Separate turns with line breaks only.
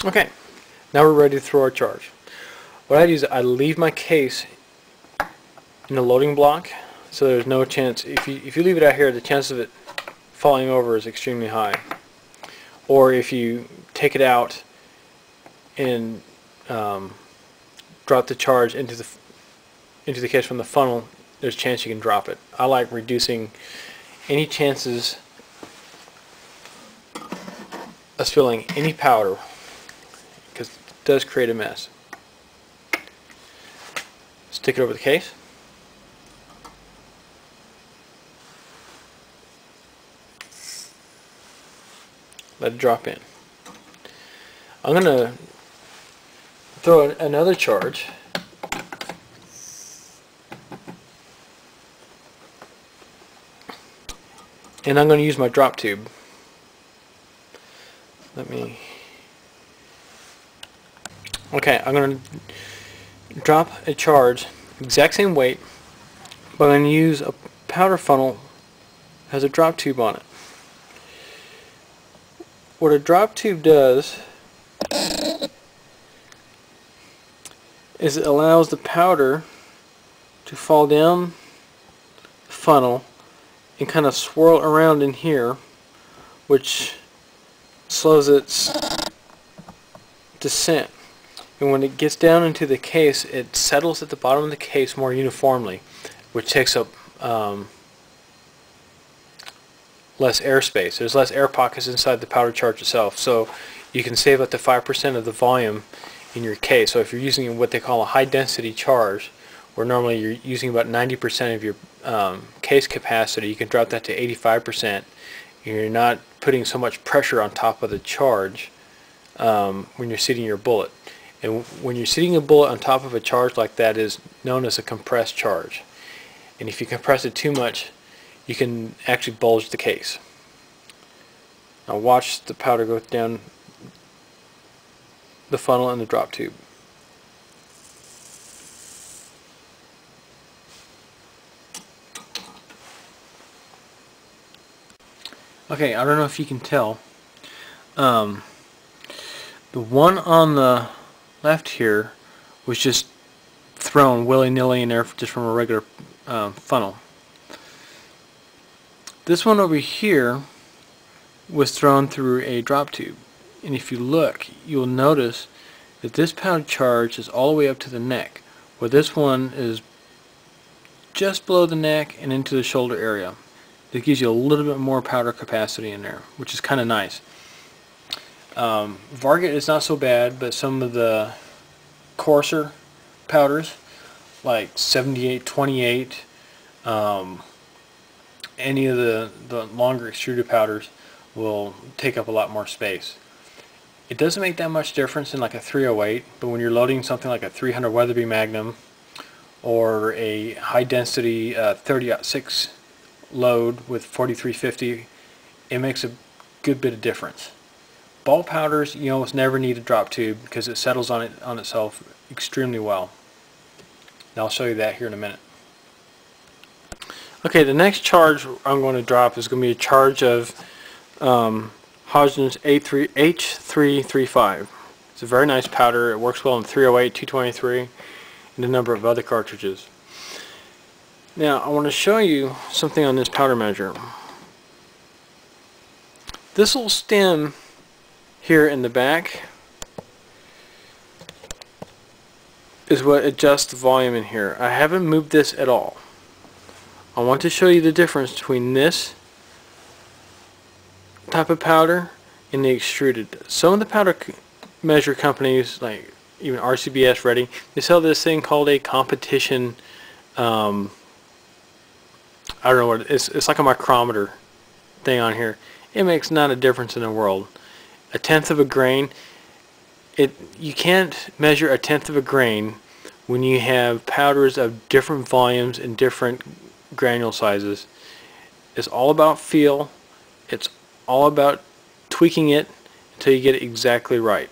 Okay, now we're ready to throw our charge. What I do is I leave my case in the loading block, so there's no chance, if you leave it out here, the chance of it falling over is extremely high. Or if you take it out and drop the charge into the case from the funnel, there's a chance you can drop it. I like reducing any chances of spilling any powder, because it does create a mess. Stick it over the case. Let it drop in. I'm going to throw another charge. And I'm going to use my drop tube. Okay, I'm going to drop a charge, exact same weight, but I'm going to use a powder funnel that has a drop tube on it. What a drop tube does is it allows the powder to fall down the funnel and kind of swirl around in here, which slows its descent. And when it gets down into the case, it settles at the bottom of the case more uniformly, which takes up less airspace. There's less air pockets inside the powder charge itself, so you can save up to 5% of the volume in your case. So if you're using what they call a high density charge, where normally you're using about 90% of your case capacity, you can drop that to 85%, and you're not putting so much pressure on top of the charge when you're seating your bullet. And when you're seating a bullet on top of a charge like that is known as a compressed charge. And if you compress it too much, you can actually bulge the case. Now watch the powder go down the funnel and the drop tube. Okay, I don't know if you can tell. The one on the left here was just thrown willy-nilly in there just from a regular funnel. This one over here was thrown through a drop tube, and if you look, you'll notice that this powder charge is all the way up to the neck, where this one is just below the neck and into the shoulder area. It gives you a little bit more powder capacity in there, which is kind of nice. Varget is not so bad, but some of the coarser powders, like 7828, any of the longer extruded powders will take up a lot more space. It doesn't make that much difference in like a 308, but when you're loading something like a 300 Weatherby Magnum or a high density 30-06 load with 4350, it makes a good bit of difference. Ball powders, you almost never need a drop tube because it settles on itself extremely well. And I'll show you that here in a minute. Okay, the next charge I'm going to drop is going to be a charge of Hodgdon's H335. It's a very nice powder. It works well in 308, 223, and a number of other cartridges. Now, I want to show you something on this powder measure. This little stem here in the back is what adjusts the volume in here. I haven't moved this at all. I want to show you the difference between this type of powder and the extruded. Some of the powder measure companies, like even RCBS Ready, they sell this thing called a competition, I don't know what it is. It's like a micrometer thing on here. It makes not a difference in the world. A tenth of a grain, you can't measure a tenth of a grain when you have powders of different volumes and different granule sizes. It's all about feel. It's all about tweaking it until you get it exactly right.